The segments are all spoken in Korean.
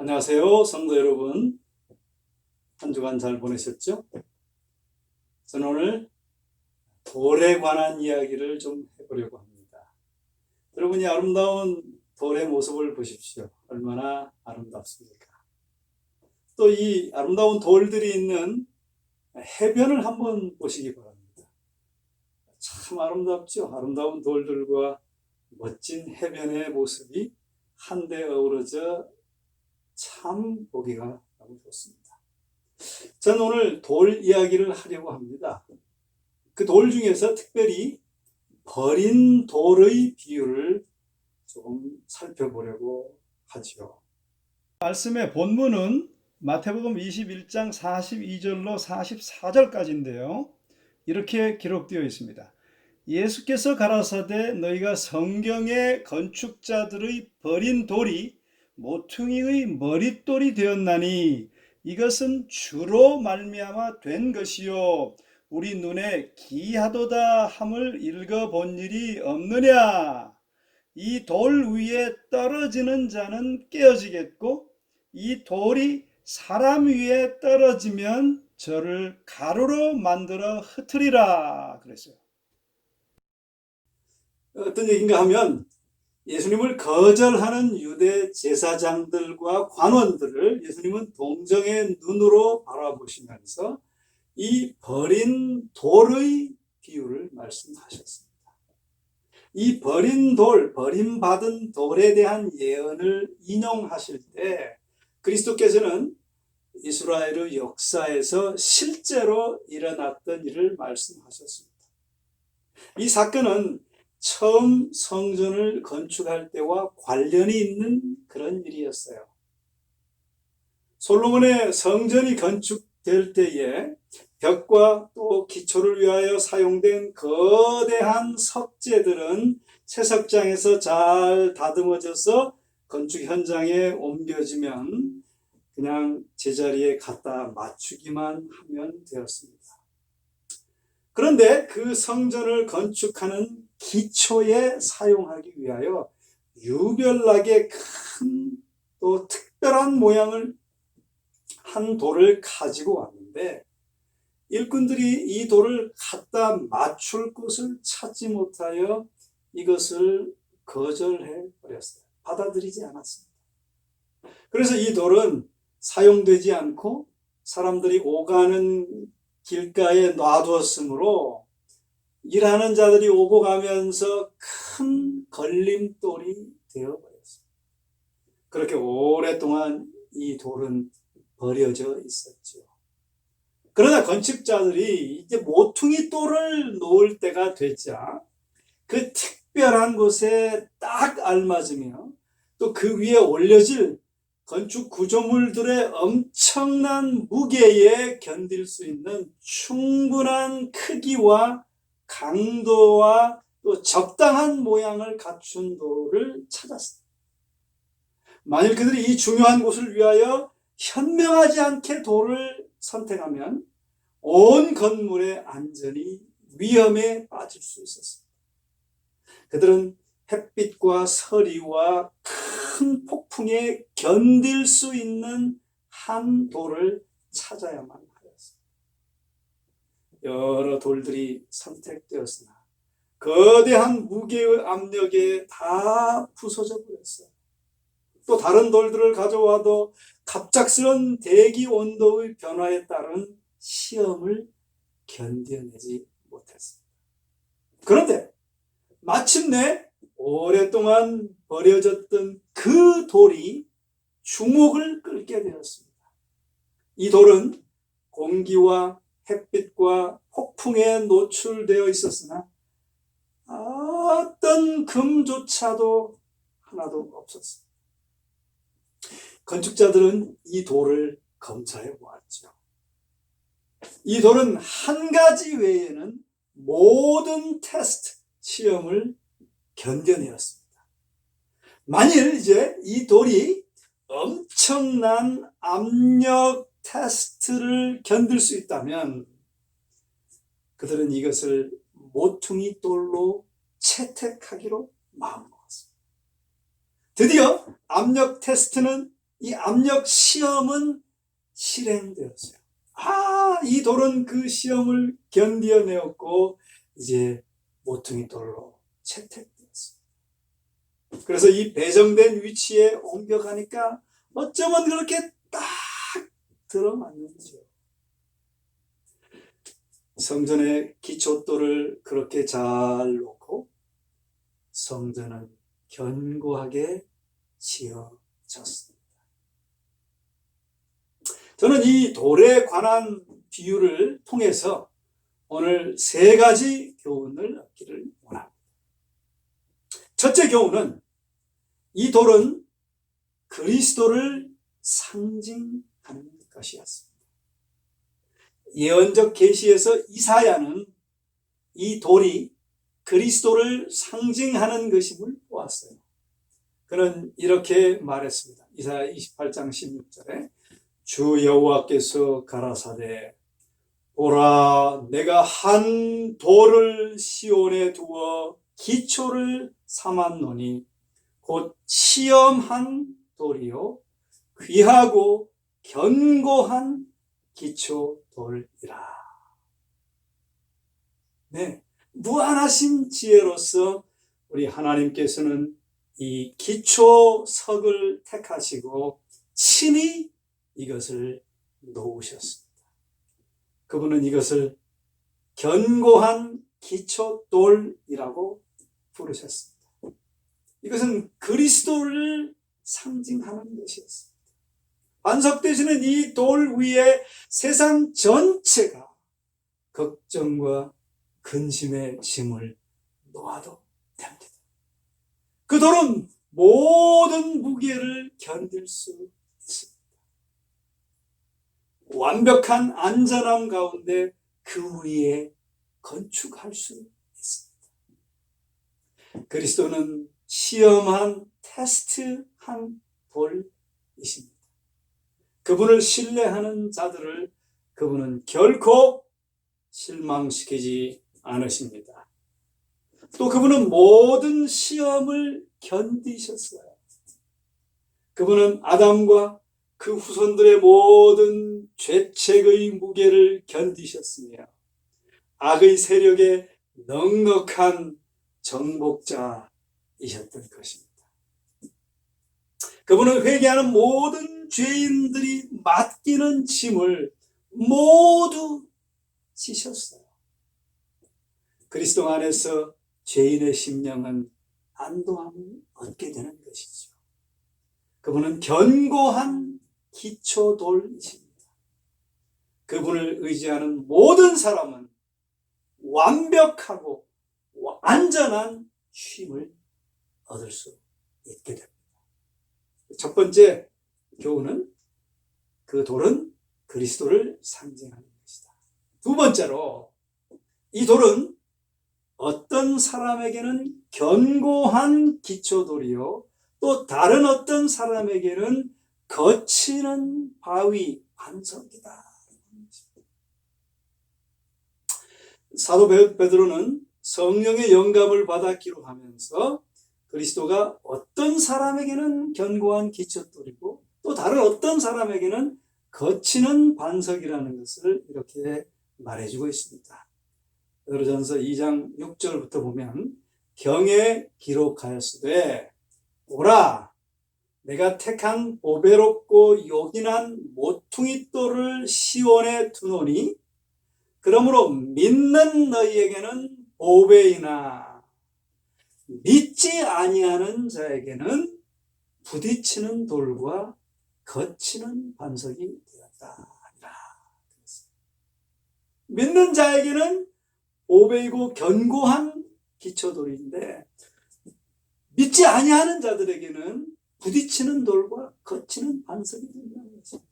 안녕하세요, 성도 여러분. 한 주간 잘 보내셨죠? 저는 오늘 돌에 관한 이야기를 좀 해보려고 합니다. 여러분이 아름다운 돌의 모습을 보십시오. 얼마나 아름답습니까? 또 이 아름다운 돌들이 있는 해변을 한번 보시기 바랍니다. 참 아름답죠? 아름다운 돌들과 멋진 해변의 모습이 한데 어우러져 참 보기가 너무 좋습니다. 저는 오늘 돌 이야기를 하려고 합니다. 그 돌 중에서 특별히 버린 돌의 비유를 조금 살펴보려고 하죠. 말씀의 본문은 마태복음 21장 42절로 44절까지인데요. 이렇게 기록되어 있습니다. 예수께서 가라사대 너희가 성경의 건축자들의 버린 돌이 모퉁이의 머릿돌이 되었나니 이것은 주로 말미암아 된 것이요 우리 눈에 기하도다 함을 읽어본 일이 없느냐. 이 돌 위에 떨어지는 자는 깨어지겠고 이 돌이 사람 위에 떨어지면 저를 가루로 만들어 흩으리라 그랬어요. 어떤 얘기인가 하면 예수님을 거절하는 유대 제사장들과 관원들을 예수님은 동정의 눈으로 바라보시면서 이 버린 돌의 비유를 말씀하셨습니다. 이 버린 돌, 버림받은 돌에 대한 예언을 인용하실 때 그리스도께서는 이스라엘의 역사에서 실제로 일어났던 일을 말씀하셨습니다. 이 사건은 처음 성전을 건축할 때와 관련이 있는 그런 일이었어요. 솔로몬의 성전이 건축될 때에 벽과 또 기초를 위하여 사용된 거대한 석재들은 채석장에서 잘 다듬어져서 건축 현장에 옮겨지면 그냥 제자리에 갖다 맞추기만 하면 되었습니다. 그런데 그 성전을 건축하는 기초에 사용하기 위하여 유별나게 큰 또 특별한 모양을 한 돌을 가지고 왔는데 일꾼들이 이 돌을 갖다 맞출 곳을 찾지 못하여 이것을 거절해 버렸어요. 받아들이지 않았습니다. 그래서 이 돌은 사용되지 않고 사람들이 오가는 길가에 놔두었으므로 일하는 자들이 오고 가면서 큰 걸림돌이 되어버렸어요. 그렇게 오랫동안 이 돌은 버려져 있었죠. 그러나 건축자들이 이제 모퉁이 돌을 놓을 때가 되자 그 특별한 곳에 딱 알맞으며 또 그 위에 올려질 건축 구조물들의 엄청난 무게에 견딜 수 있는 충분한 크기와 강도와 또 적당한 모양을 갖춘 돌을 찾았습니다. 만일 그들이 이 중요한 곳을 위하여 현명하지 않게 돌을 선택하면 온 건물의 안전이 위험에 빠질 수 있었습니다. 그들은 햇빛과 서리와 큰 폭풍에 견딜 수 있는 한 돌을 찾아야만 하였습니다. 여러 돌들이 선택되었으나 거대한 무게의 압력에 다 부서져 버렸어요. 또 다른 돌들을 가져와도 갑작스런 대기 온도의 변화에 따른 시험을 견뎌내지 못했습니다. 그런데 마침내 오랫동안 버려졌던 그 돌이 주목을 끌게 되었습니다. 이 돌은 공기와 햇빛과 폭풍에 노출되어 있었으나 어떤 금조차도 하나도 없었습니다. 건축자들은 이 돌을 검사해 보았죠. 이 돌은 한 가지 외에는 모든 테스트, 시험을 견뎌내었습니다. 만일 이제 이 돌이 엄청난 압력 테스트를 견딜 수 있다면 그들은 이것을 모퉁이 돌로 채택하기로 마음먹었습니다. 드디어 압력 테스트는 이 압력 시험은 실행되었어요. 이 돌은 그 시험을 견뎌내었고 이제 모퉁이 돌로 채택되었어요. 그래서 이 배정된 위치에 옮겨가니까 어쩌면 그렇게 딱 들어맞는지요. 성전의 기초돌을 그렇게 잘 놓고 성전은 견고하게 지어졌습니다. 저는 이 돌에 관한 비유를 통해서 오늘 3가지 교훈을 얻기를 원합니다. 첫째 교훈은 이 돌은 그리스도를 상징하는 것이었습니다. 예언적 계시에서 이사야는 이 돌이 그리스도를 상징하는 것임을 보았어요. 그는 이렇게 말했습니다. 이사야 28장 16절에 주 여호와께서 가라사대 보라 내가 한 돌을 시온에 두어 기초를 삼았노니 곧 시험한 돌이요 귀하고 견고한 기초돌이라. 네, 무한하신 지혜로서 우리 하나님께서는 이 기초석을 택하시고 친히 이것을 놓으셨습니다. 그분은 이것을 견고한 기초돌이라고 부르셨습니다. 이것은 그리스도를 상징하는 것이었습니다. 반석되시는 이 돌 위에 세상 전체가 걱정과 근심의 짐을 놓아도 됩니다. 그 돌은 모든 무게를 견딜 수 있습니다. 완벽한 안전함 가운데 그 위에 건축할 수 있습니다. 그리스도는 시험한 테스트한 돌이십니다. 그분을 신뢰하는 자들을 그분은 결코 실망시키지 않으십니다. 또 그분은 모든 시험을 견디셨어요. 그분은 아담과 그 후손들의 모든 죄책의 무게를 견디셨으며 악의 세력에 넉넉한 정복자이셨던 것입니다. 그분은 회개하는 모든 죄인들이 맡기는 짐을 모두 지셨어요. 그리스도 안에서 죄인의 심령은 안도함을 얻게 되는 것이죠. 그분은 견고한 기초돌이십니다. 그분을 의지하는 모든 사람은 완벽하고 안전한 쉼을 얻을 수 있게 됩니다. 첫 번째 교훈은 그 돌은 그리스도를 상징하는 것이다. 두 번째로 이 돌은 어떤 사람에게는 견고한 기초돌이요 또 다른 어떤 사람에게는 거치는 바위 반석이다. 사도 베드로는 성령의 영감을 받아 기록하면서 그리스도가 어떤 사람에게는 견고한 기초돌이고 또 다른 어떤 사람에게는 거치는 반석이라는 것을 이렇게 말해주고 있습니다. 베드로전서 2장 6절부터 보면 경에 기록하였으되 보라 내가 택한 보배롭고 요긴한 모퉁이 돌을 시온에 두노니 그러므로 믿는 너희에게는 보배이나 믿지 아니하는 자에게는 부딪히는 돌과 거치는 반석이 되었다. 믿는 자에게는 보배이고 견고한 기초돌인데 믿지 아니하는 자들에게는 부딪히는 돌과 거치는 반석이 된다는 것입니다.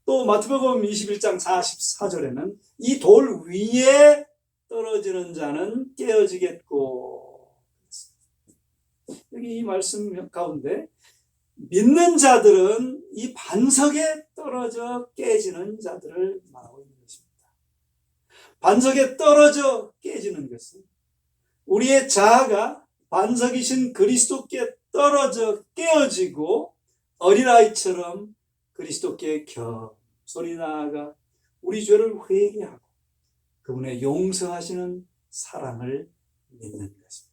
또 마태복음 21장 44절에는 이 돌 위에 떨어지는 자는 깨어지겠고, 여기 이 말씀 가운데 믿는 자들은 이 반석에 떨어져 깨지는 자들을 말하고 있는 것입니다. 반석에 떨어져 깨지는 것은 우리의 자아가 반석이신 그리스도께 떨어져 깨어지고 어린아이처럼 그리스도께 겸손히 나아가 우리 죄를 회개하고 그분의 용서하시는 사랑을 믿는 것입니다.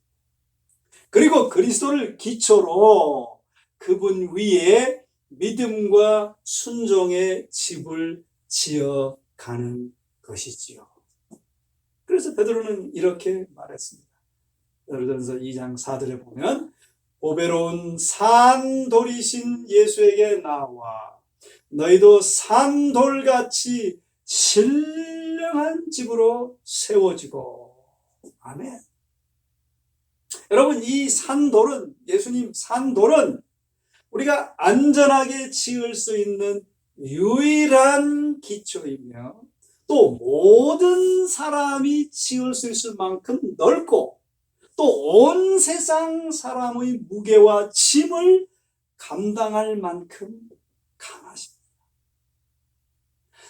그리고 그리스도를 기초로 그분 위에 믿음과 순종의 집을 지어가는 것이지요. 그래서 베드로는 이렇게 말했습니다. 베드로전서 2장 4절에 보면 보배로운 산돌이신 예수에게 나와 너희도 산돌같이 신령한 집으로 세워지고. 아멘. 여러분, 이 산돌은, 예수님 산돌은 우리가 안전하게 지을 수 있는 유일한 기초이며 또 모든 사람이 지을 수 있을 만큼 넓고 또 온 세상 사람의 무게와 짐을 감당할 만큼 강하십니다.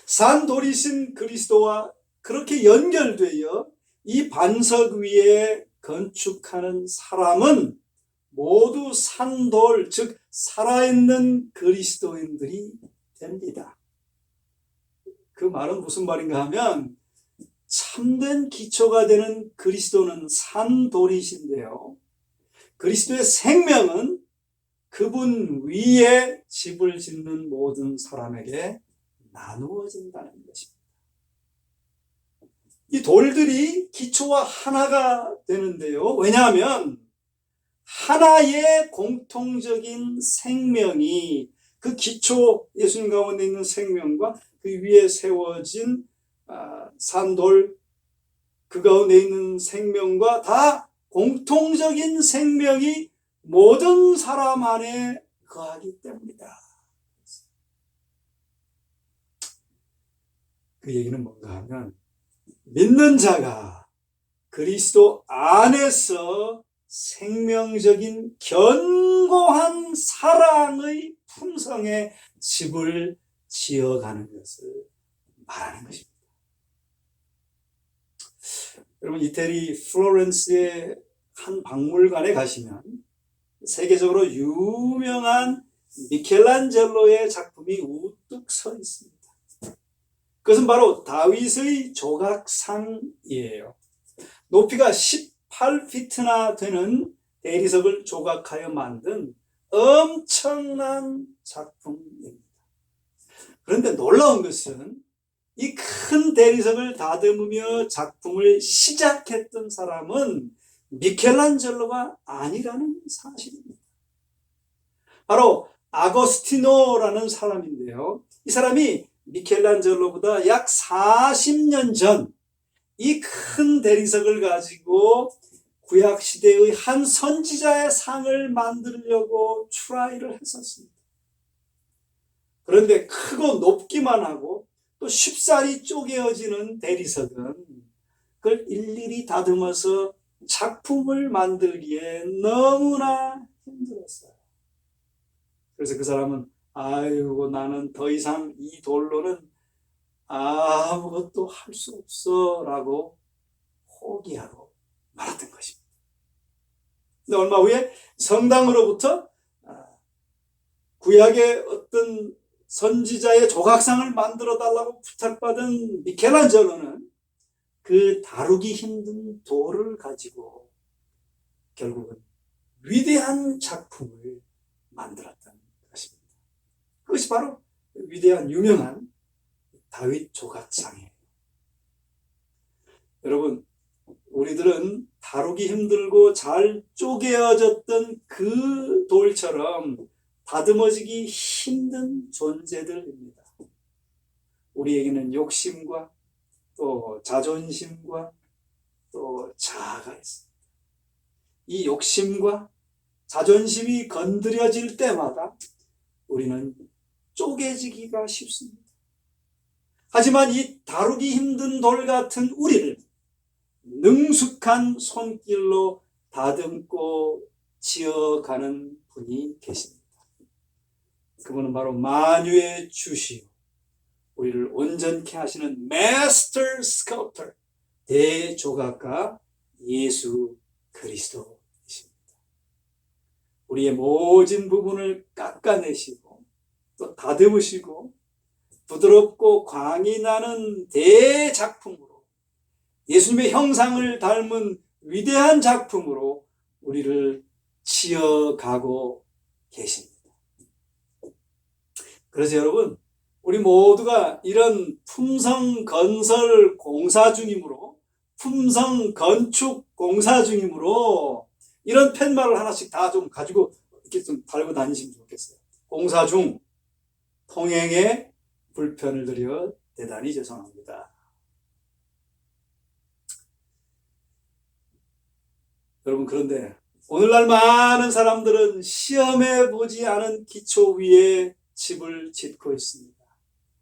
산돌이신 그리스도와 그렇게 연결되어 이 반석 위에 건축하는 사람은 모두 산돌, 즉 살아있는 그리스도인들이 됩니다. 그 말은 무슨 말인가 하면 참된 기초가 되는 그리스도는 산돌이신데요. 그리스도의 생명은 그분 위에 집을 짓는 모든 사람에게 나누어진다는 것입니다. 이 돌들이 기초와 하나가 되는데요. 왜냐하면 하나의 공통적인 생명이 그 기초, 예수님 가운데 있는 생명과 그 위에 세워진 산돌, 그 가운데 있는 생명과 다 공통적인 생명이 모든 사람 안에 거하기 때문이다. 그 얘기는 뭔가 하면 믿는 자가 그리스도 안에서 생명적인 견고한 사랑의 품성의 집을 지어가는 것을 말하는 것입니다. 여러분, 이태리 플로렌스의 한 박물관에 가시면 세계적으로 유명한 미켈란젤로의 작품이 우뚝 서 있습니다. 그것은 바로 다윗의 조각상이에요. 높이가 18피트나 되는 대리석을 조각하여 만든 엄청난 작품입니다. 그런데 놀라운 것은 이 큰 대리석을 다듬으며 작품을 시작했던 사람은 미켈란젤로가 아니라는 사실입니다. 바로 아거스티노라는 사람인데요. 이 사람이 미켈란젤로보다 약 40년 전 이 큰 대리석을 가지고 구약시대의 한 선지자의 상을 만들려고 트라이를 했었습니다. 그런데 크고 높기만 하고 또 쉽사리 쪼개어지는 대리석은 그걸 일일이 다듬어서 작품을 만들기에 너무나 힘들었어요. 그래서 그 사람은 아이고 나는 더 이상 이 돌로는 아무것도 할 수 없어 라고 포기하고 말았던 것입니다. 근데 얼마 후에 성당으로부터 구약의 어떤 선지자의 조각상을 만들어 달라고 부탁받은 미켈란젤로는 그 다루기 힘든 돌을 가지고 결국은 위대한 작품을 만들었던 것입니다. 그것이 바로 위대한 유명한 다윗 조각상이에요. 여러분, 우리들은 다루기 힘들고 잘 쪼개어졌던 그 돌처럼 다듬어지기 힘든 존재들입니다. 우리에게는 욕심과 또 자존심과 또 자아가 있습니다. 이 욕심과 자존심이 건드려질 때마다 우리는 쪼개지기가 쉽습니다. 하지만 이 다루기 힘든 돌 같은 우리를 능숙한 손길로 다듬고 지어가는 분이 계십니다. 그분은 바로 만유의 주시요 우리를 온전케 하시는 마스터 스컬프터, 대조각가 예수 그리스도이십니다. 우리의 모진 부분을 깎아내시고 또 다듬으시고 부드럽고 광이 나는 대작품으로 예수님의 형상을 닮은 위대한 작품으로 우리를 지어가고 계십니다. 그래서 여러분, 우리 모두가 이런 품성 건설 공사 중이므로, 품성 건축 공사 중이므로 이런 팻말을 하나씩 다 좀 가지고 이렇게 좀 달고 다니시면 좋겠어요. 공사 중 통행에 불편을 드려 대단히 죄송합니다. 여러분, 그런데 오늘날 많은 사람들은 시험해 보지 않은 기초 위에 집을 짓고 있습니다.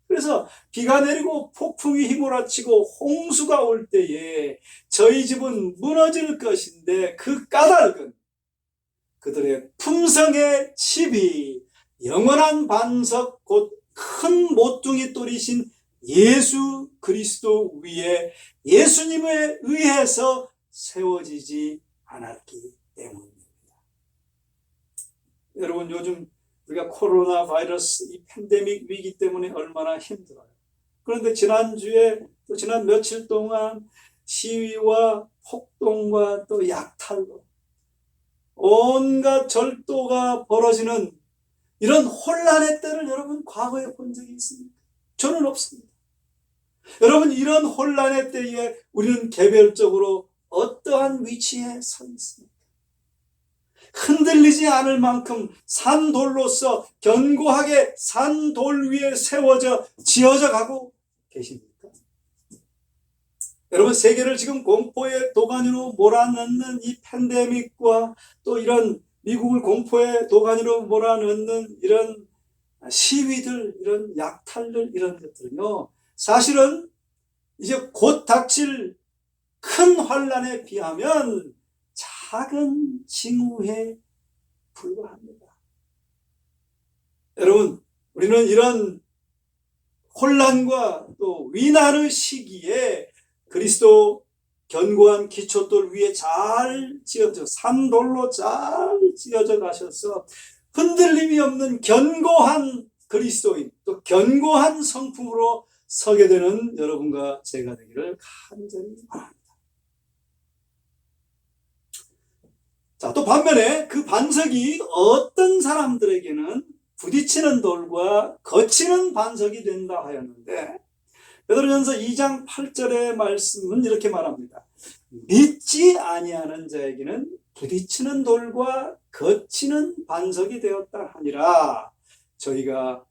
그래서 비가 내리고 폭풍이 휘몰아치고 홍수가 올 때에 저희 집은 무너질 것인데 그 까닭은 그들의 품성의 집이 영원한 반석 곧 큰 모퉁이 돌이신 예수 그리스도 위에 예수님에 의해서 세워지지 않았기 때문입니다. 여러분, 요즘 우리가 코로나 바이러스 이 팬데믹 위기 때문에 얼마나 힘들어요. 그런데 지난주에 또 지난 며칠 동안 시위와 폭동과 또 약탈로 온갖 절도가 벌어지는 이런 혼란의 때를 여러분 과거에 본 적이 있습니까? 저는 없습니다. 여러분, 이런 혼란의 때에 우리는 개별적으로 어떠한 위치에 서 있습니까? 흔들리지 않을 만큼 산돌로서 견고하게 산돌 위에 세워져 지어져 가고 계십니까? 여러분, 세계를 지금 공포의 도가니로 몰아넣는 이 팬데믹과 또 이런 미국을 공포의 도가니로 몰아넣는 이런 시위들, 이런 약탈들, 이런 것들은요, 사실은 이제 곧 닥칠 큰 환란에 비하면 작은 징후에 불과합니다. 여러분, 우리는 이런 혼란과 또 위난의 시기에 그리스도 견고한 기초돌 위에 잘 지어져 산돌로 잘 지어져 가셔서 흔들림이 없는 견고한 그리스도인 또 견고한 성품으로 서게 되는 여러분과 제가 되기를 간절히 바랍니다. 자, 또 반면에 그 반석이 어떤 사람들에게는 부딪히는 돌과 거치는 반석이 된다 하였는데 베드로전서 2장 8절의 말씀은 이렇게 말합니다. 믿지 아니하는 자에게는 부딪히는 돌과 거치는 반석이 되었다 하니라. 저희가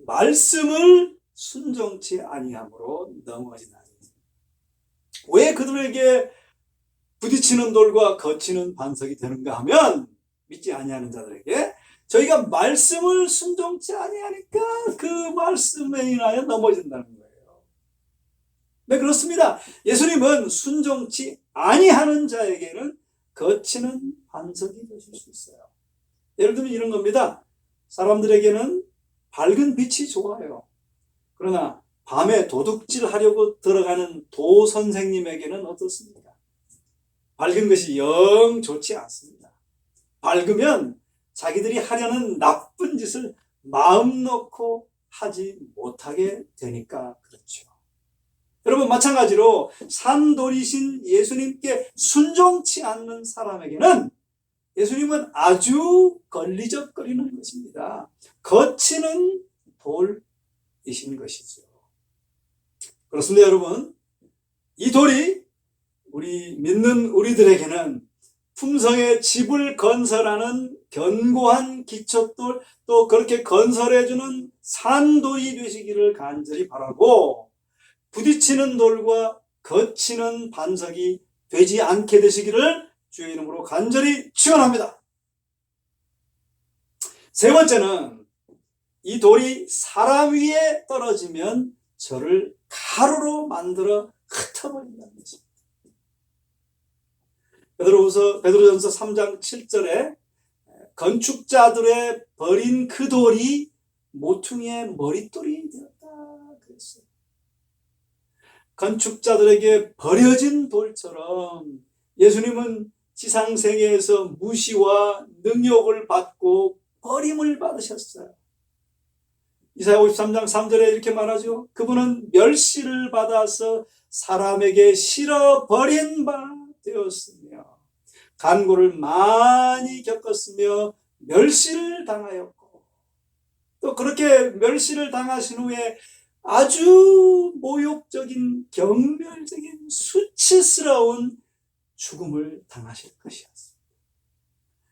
말씀을 순종치 아니함으로 넘어지나니. 왜 그들에게 부딪히는 돌과 거치는 반석이 되는가 하면 믿지 아니하는 자들에게 저희가 말씀을 순종치 아니하니까 그 말씀에 인하여 넘어진다는 거예요. 네, 그렇습니다. 예수님은 순종치 아니하는 자에게는 거치는 반석이 되실 수 있어요. 예를 들면 이런 겁니다. 사람들에게는 밝은 빛이 좋아요. 그러나 밤에 도둑질하려고 들어가는 도 선생님에게는 어떻습니까? 밝은 것이 영 좋지 않습니다. 밝으면 자기들이 하려는 나쁜 짓을 마음 놓고 하지 못하게 되니까 그렇죠. 여러분, 마찬가지로 산돌이신 예수님께 순종치 않는 사람에게는 예수님은 아주 걸리적거리는 것입니다. 거치는 돌이신 것이죠. 그렇습니다, 여러분. 이 돌이 우리 믿는 우리들에게는 품성의 집을 건설하는 견고한 기초돌, 또 그렇게 건설해주는 산돌이 되시기를 간절히 바라고, 부딪히는 돌과 거치는 반석이 되지 않게 되시기를 주의 이름으로 간절히 축원합니다. 세 번째는 이 돌이 사람 위에 떨어지면 저를 가루로 만들어 흩어버린다는 것입니다. 베드로전서 3장 7절에 건축자들의 버린 그 돌이 모퉁이의 머릿돌이 되었다 그랬어요. 건축자들에게 버려진 돌처럼 예수님은 지상생애에서 무시와 능욕을 받고 버림을 받으셨어요. 이사야 53장 3절에 이렇게 말하죠. 그분은 멸시를 받아서 사람에게 실어버린 바 되었으며 간고를 많이 겪었으며 멸시를 당하였고, 또 그렇게 멸시를 당하신 후에 아주 모욕적인 경멸적인 수치스러운 죽음을 당하실 것이었습니다.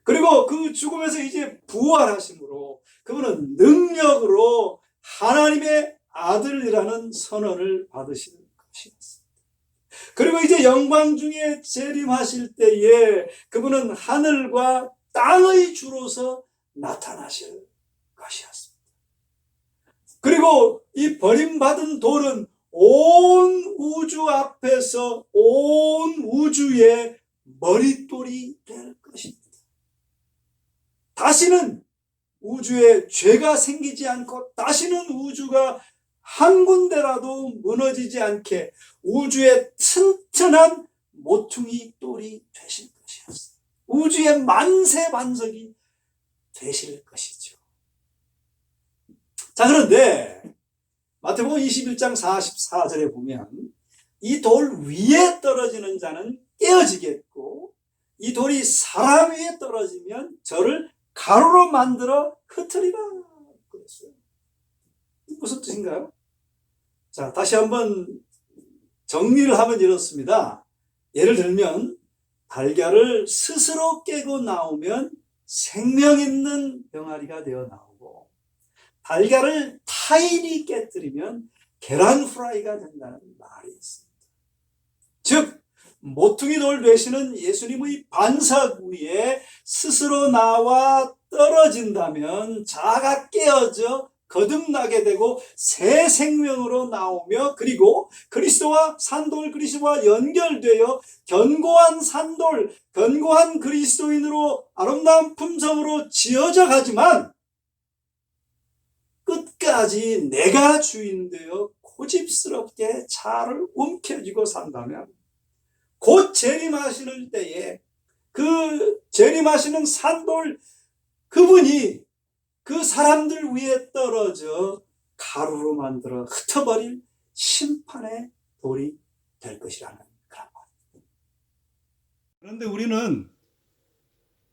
그리고 그 죽음에서 이제 부활하심으로 그분은 능력으로 하나님의 아들이라는 선언을 받으실 것이었습니다. 그리고 이제 영광 중에 재림하실 때에 그분은 하늘과 땅의 주로서 나타나실 것이었습니다. 그리고 이 버림받은 돌은 온 우주 앞에서 온 우주의 머릿돌이 될 것입니다. 다시는 우주에 죄가 생기지 않고 다시는 우주가 한 군데라도 무너지지 않게 우주의 튼튼한 모퉁이 돌이 되실 것이었어요. 우주의 만세 반석이 되실 것이죠. 자, 그런데 마태복음 21장 44절에 보면 이 돌 위에 떨어지는 자는 깨어지겠고 이 돌이 사람 위에 떨어지면 저를 가루로 만들어 흩으리라 그랬어요. 무슨 뜻인가요? 자, 다시 한번 정리를 하면 이렇습니다. 예를 들면 달걀을 스스로 깨고 나오면 생명 있는 병아리가 되어 나오고 달걀을 타인이 깨뜨리면 계란 후라이가 된다는 말이 있습니다. 즉 모퉁이 돌 되시는 예수님의 반석 위에 스스로 나와 떨어진다면 자아가 깨어져 거듭나게 되고 새 생명으로 나오며 그리고 그리스도와 산돌 그리스도와 연결되어 견고한 산돌, 견고한 그리스도인으로 아름다운 품성으로 지어져 가지만 끝까지 내가 주인 되어 고집스럽게 자아를 움켜쥐고 산다면 곧 재림하시는 때에 그 재림하시는 산돌 그분이 그 사람들 위에 떨어져 가루로 만들어 흩어버릴 심판의 돌이 될 것이라는 그런 말입니다. 그런데 우리는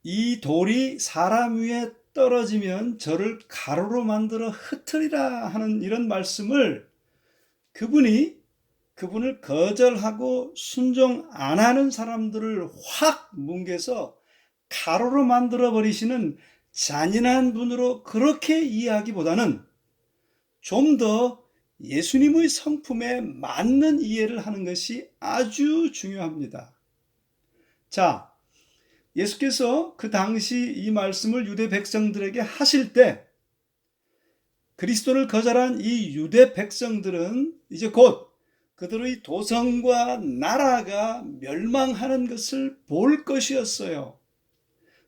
이 돌이 사람 위에 떨어지면 저를 가루로 만들어 흩으리라 하는 이런 말씀을 그분을 거절하고 순종 안 하는 사람들을 확 뭉개서 가루로 만들어 버리시는 잔인한 분으로 그렇게 이해하기보다는 좀 더 예수님의 성품에 맞는 이해를 하는 것이 아주 중요합니다. 자, 예수께서 그 당시 이 말씀을 유대 백성들에게 하실 때 그리스도를 거절한 이 유대 백성들은 이제 곧 그들의 도성과 나라가 멸망하는 것을 볼 것이었어요.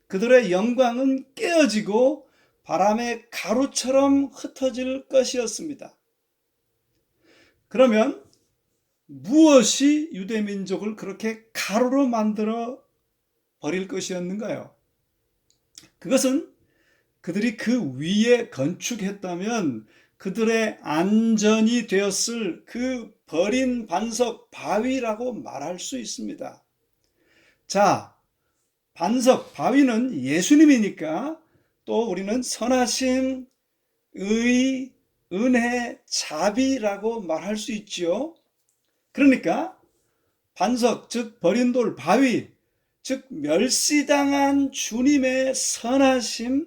그들의 영광은 깨어지고 바람의 가루처럼 흩어질 것이었습니다. 그러면 무엇이 유대민족을 그렇게 가루로 만들어 버릴 것이었는가요? 그것은 그들이 그 위에 건축했다면 그들의 안전이 되었을 그 버린 반석 바위라고 말할 수 있습니다. 자, 반석 바위는 예수님이니까 또 우리는 선하심, 의, 은혜, 자비라고 말할 수 있죠. 그러니까 반석, 즉 버린 돌, 바위, 즉 멸시당한 주님의 선하심,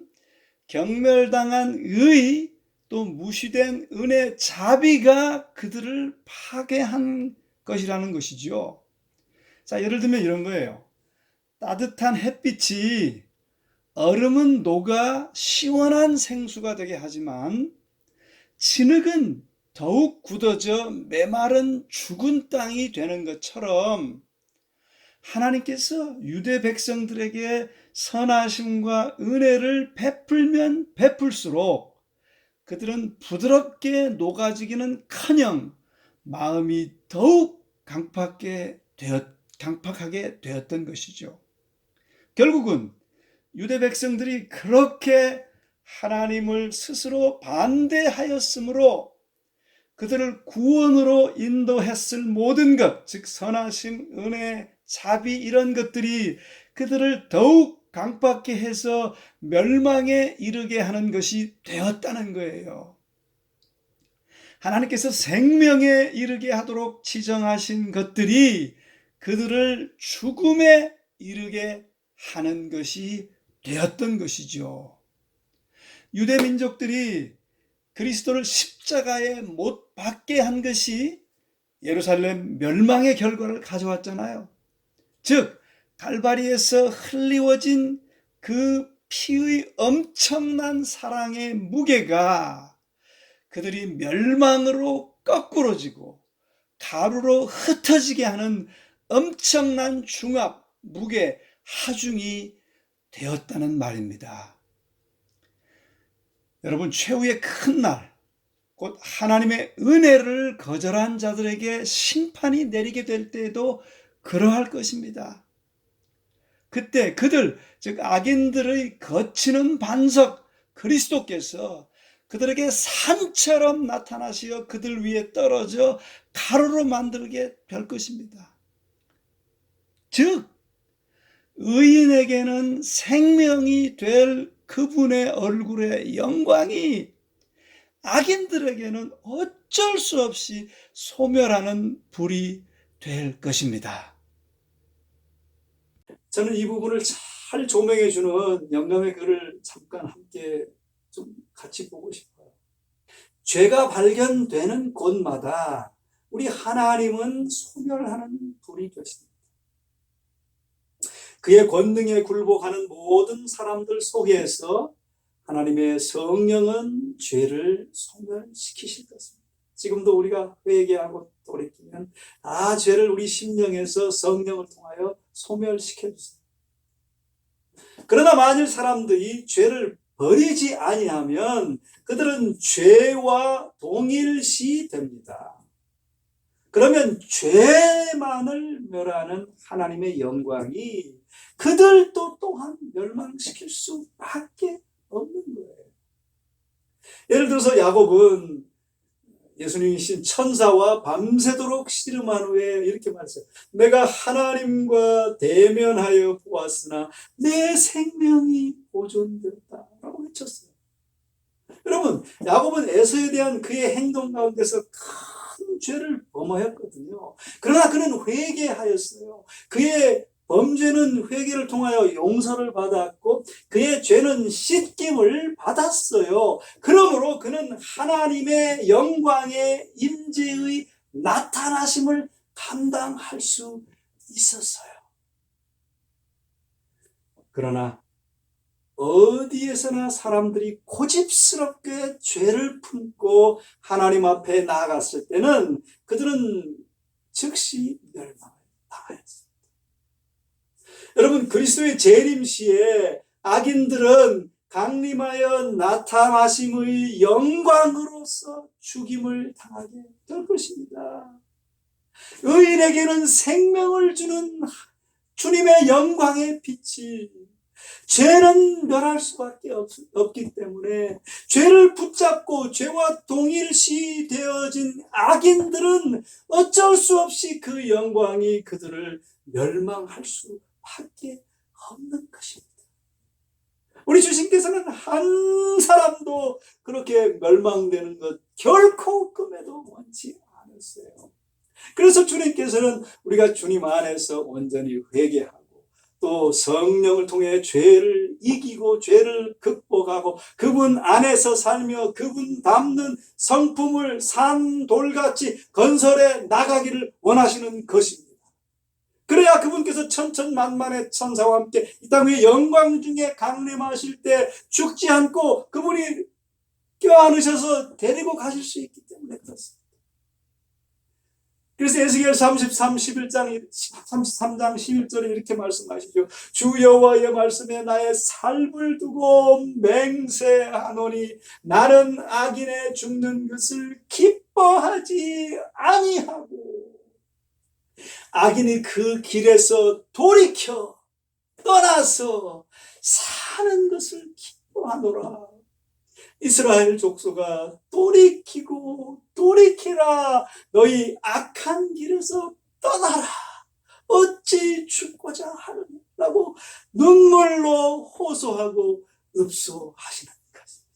경멸당한 의, 또 무시된 은혜, 자비가 그들을 파괴한 것이라는 것이죠. 자, 예를 들면 이런 거예요. 따뜻한 햇빛이 얼음은 녹아 시원한 생수가 되게 하지만 진흙은 더욱 굳어져 메마른 죽은 땅이 되는 것처럼 하나님께서 유대 백성들에게 선하심과 은혜를 베풀면 베풀수록 그들은 부드럽게 녹아지기는커녕 마음이 더욱 강팍하게 되었던 것이죠. 결국은 유대 백성들이 그렇게 하나님을 스스로 반대하였으므로 그들을 구원으로 인도했을 모든 것, 즉 선하심, 은혜, 자비 이런 것들이 그들을 더욱 강팍해 해서 멸망에 이르게 하는 것이 되었다는 거예요. 하나님께서 생명에 이르게 하도록 지정하신 것들이 그들을 죽음에 이르게 하는 것이 되었던 것이죠. 유대 민족들이 그리스도를 십자가에 못 박게 한 것이 예루살렘 멸망의 결과를 가져왔잖아요. 즉 갈바리에서 흘리워진 그 피의 엄청난 사랑의 무게가 그들이 멸망으로 거꾸로지고 가루로 흩어지게 하는 엄청난 중압, 무게, 하중이 되었다는 말입니다. 여러분, 최후의 큰 날, 곧 하나님의 은혜를 거절한 자들에게 심판이 내리게 될 때에도 그러할 것입니다. 그때 그들, 즉 악인들의 거치는 반석 그리스도께서 그들에게 산처럼 나타나시어 그들 위에 떨어져 가루로 만들게 될 것입니다. 즉 의인에게는 생명이 될 그분의 얼굴의 영광이 악인들에게는 어쩔 수 없이 소멸하는 불이 될 것입니다. 저는 이 부분을 잘 조명해 주는 영감의 글을 잠깐 함께 좀 같이 보고 싶어요. 죄가 발견되는 곳마다 우리 하나님은 소멸하는 불이 되십니다. 그의 권능에 굴복하는 모든 사람들 속에서 하나님의 성령은 죄를 소멸시키실 것입니다. 지금도 우리가 회개하고 돌이키면 죄를 우리 심령에서 성령을 통하여 소멸시켜 주세요. 그러나 만일 사람들이 죄를 버리지 아니하면 그들은 죄와 동일시 됩니다. 그러면 죄만을 멸하는 하나님의 영광이 그들도 또한 멸망시킬 수밖에 없는 거예요. 예를 들어서 야곱은 예수님이신 천사와 밤새도록 씨름한 후에 이렇게 말했어요. 내가 하나님과 대면하여 보았으나 내 생명이 보존되었다 라고 외쳤어요. 여러분, 야곱은 에서에 대한 그의 행동 가운데서 큰 죄를 범하였거든요. 그러나 그는 회개하였어요. 그의 범죄는 회개를 통하여 용서를 받았고 그의 죄는 씻김을 받았어요. 그러므로 그는 하나님의 영광의 임재의 나타나심을 감당할 수 있었어요. 그러나 어디에서나 사람들이 고집스럽게 죄를 품고 하나님 앞에 나아갔을 때는 그들은 즉시 멸망을 당하였습니다. 여러분, 그리스도의 재림 시에 악인들은 강림하여 나타나심의 영광으로서 죽임을 당하게 될 것입니다. 의인에게는 생명을 주는 주님의 영광의 빛이 죄는 멸할 수밖에 없기 때문에 죄를 붙잡고 죄와 동일시 되어진 악인들은 어쩔 수 없이 그 영광이 그들을 멸망할 수밖에 없는 것입니다. 우리 주님께서는 한 사람도 그렇게 멸망되는 것 결코 꿈에도 원치 않으세요. 그래서 주님께서는 우리가 주님 안에서 온전히 회개하고 또 성령을 통해 죄를 이기고 죄를 극복하고 그분 안에서 살며 그분 닮는 성품을 산 돌같이 건설해 나가기를 원하시는 것입니다. 그래야 그분께서 천천만만의 천사와 함께 이 땅 위에 영광 중에 강림하실 때 죽지 않고 그분이 껴안으셔서 데리고 가실 수 있기 때문에 그렇습니다. 그래서 에스겔 33장 11절에 이렇게 말씀하시죠. 주 여호와의 말씀에 나의 살을 두고 맹세하노니 나는 악인의 죽는 것을 기뻐하지 아니하고 악인이 그 길에서 돌이켜 떠나서 사는 것을 기뻐하노라. 이스라엘 족속아 돌이키고 돌이키라. 너희 악한 길에서 떠나라. 어찌 죽고자 하느냐라고 눈물로 호소하고 읍소하시는 것입니다.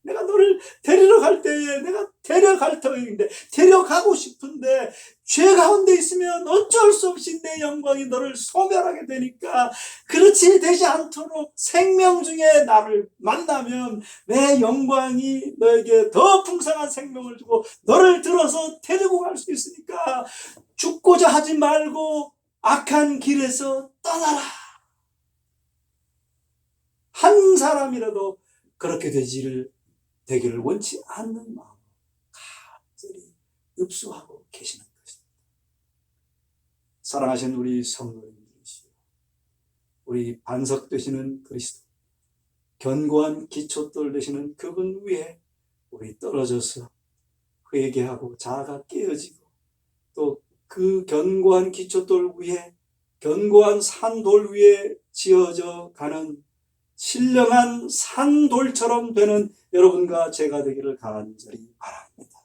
내가 너를 데리러 갈 때에 내가 데려갈 터인데, 데려가고 싶은데 죄 가운데 있으면 어쩔 수 없이 내 영광이 너를 소멸하게 되니까, 그렇지 되지 않도록 생명 중에 나를 만나면 내 영광이 너에게 더 풍성한 생명을 주고 너를 들어서 데리고 갈 수 있으니까 죽고자 하지 말고 악한 길에서 떠나라. 한 사람이라도 그렇게 되기를 원치 않는 마음으로 간절히 읍소하고 계시는 것입니다. 사랑하신 우리 성도님들이시여, 우리 반석 되시는 그리스도, 견고한 기초돌 되시는 그분 위에 우리 떨어져서 회개하고 자아가 깨어지고, 또 그 견고한 기초돌 위에, 견고한 산돌 위에 지어져 가는 신령한 산돌처럼 되는 여러분과 제가 되기를 간절히 바랍니다.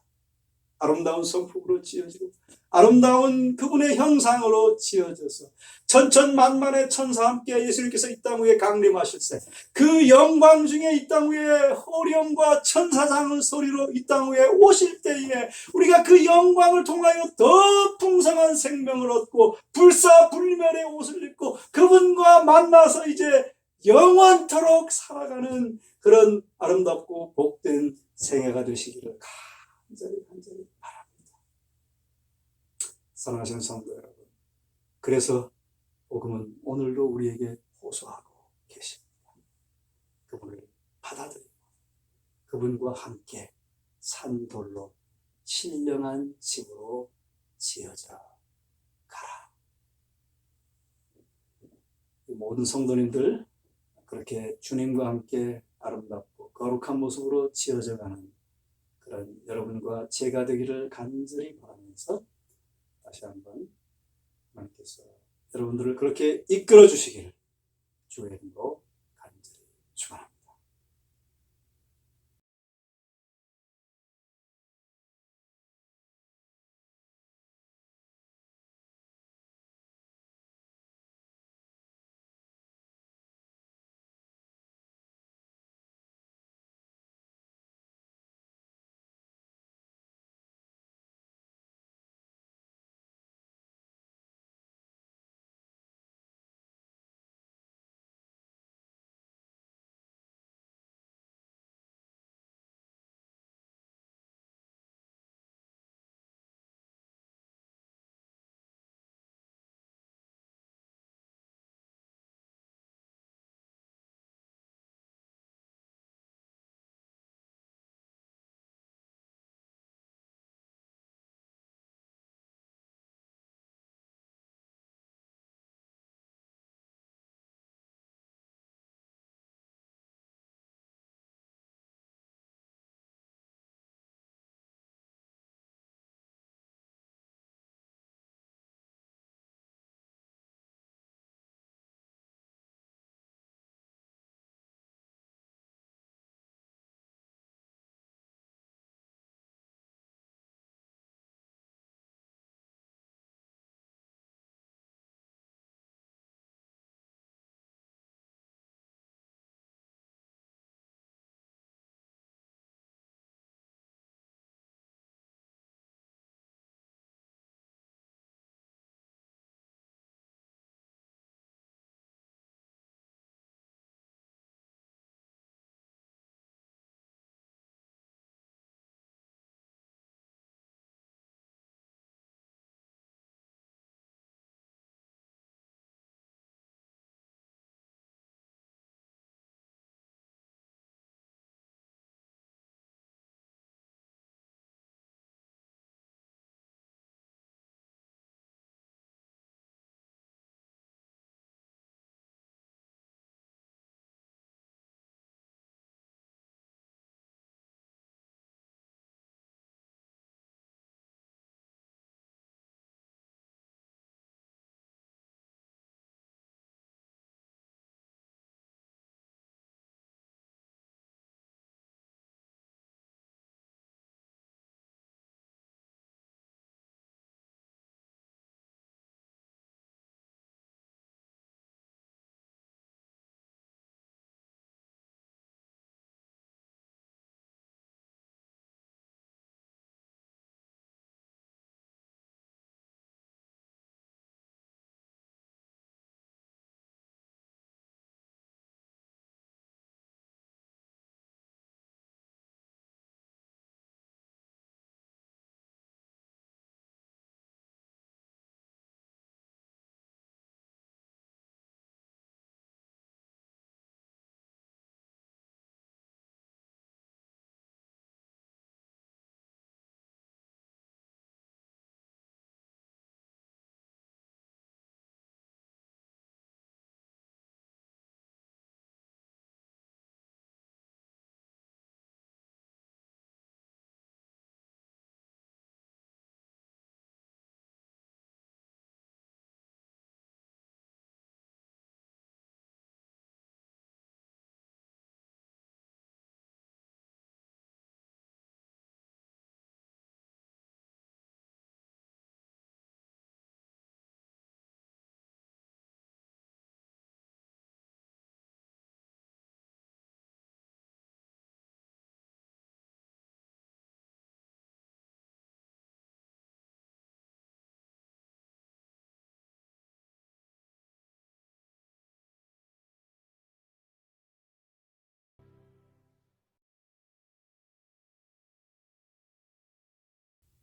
아름다운 성품으로 지어지고 아름다운 그분의 형상으로 지어져서 천천만만의 천사와 함께 예수님께서 이 땅 위에 강림하실세, 그 영광 중에 이 땅 위에 호령과 천사장의 소리로 이 땅 위에 오실 때에 우리가 그 영광을 통하여 더 풍성한 생명을 얻고 불사불멸의 옷을 입고 그분과 만나서 이제 영원토록 살아가는 그런 아름답고 복된 생애가 되시기를 간절히 바랍니다. 사랑하시는 성도 여러분, 그래서 복음은 오늘도 우리에게 호소하고 계십니다. 그분을 받아들이고 그분과 함께 산돌로 신령한 집으로 지어져 가라. 모든 성도님들 그렇게 주님과 함께 아름답고 거룩한 모습으로 지어져 가는 그런 여러분과 제가 되기를 간절히 바라면서, 다시 한번 하나님께서 여러분들을 그렇게 이끌어 주시기를 주의 이름으로 간절히 축원합니다.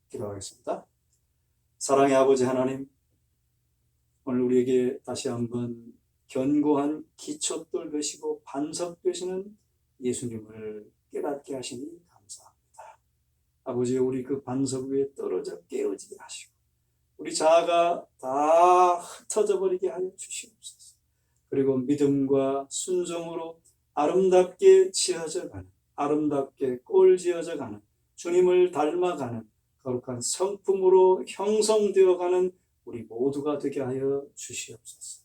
기도하겠습니다. 사랑의 아버지 하나님, 오늘 우리에게 다시 한번 견고한 기초돌 되시고 반석 되시는 예수님을 깨닫게 하시니 감사합니다. 아버지, 우리 그 반석 위에 떨어져 깨어지게 하시고 우리 자아가 다 흩어져 버리게 하여 주시옵소서. 그리고 믿음과 순종으로 아름답게 지어져 가는, 아름답게 꼴지어져 가는, 주님을 닮아가는 거룩한 성품으로 형성되어 가는 우리 모두가 되게 하여 주시옵소서.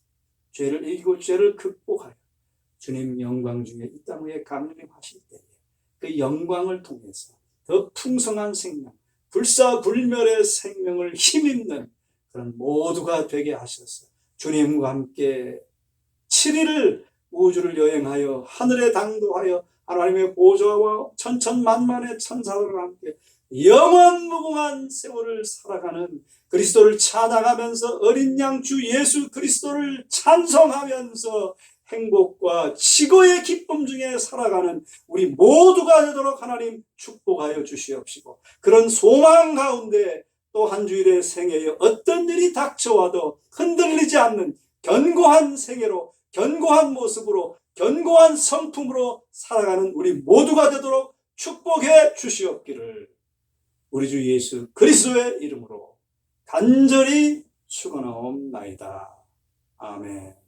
죄를 이기고 죄를 극복하여 주님 영광 중에 이 땅 위에 강림하실 때에 그 영광을 통해서 더 풍성한 생명, 불사불멸의 생명을 힘입는 그런 모두가 되게 하셔서 주님과 함께 7일을 우주를 여행하여 하늘에 당도하여 하나님의 보좌와 천천만만의 천사들과 함께 영원무궁한 세월을 살아가는 그리스도를 찬양하면서 어린 양 주 예수 그리스도를 찬송하면서 행복과 지고의 기쁨 중에 살아가는 우리 모두가 되도록 하나님 축복하여 주시옵시고, 그런 소망 가운데 또 한 주일의 생애에 어떤 일이 닥쳐와도 흔들리지 않는 견고한 생애로, 견고한 모습으로, 견고한 성품으로 살아가는 우리 모두가 되도록 축복해 주시옵기를 우리 주 예수 그리스도의 이름으로 간절히 축원하옵나이다. 아멘.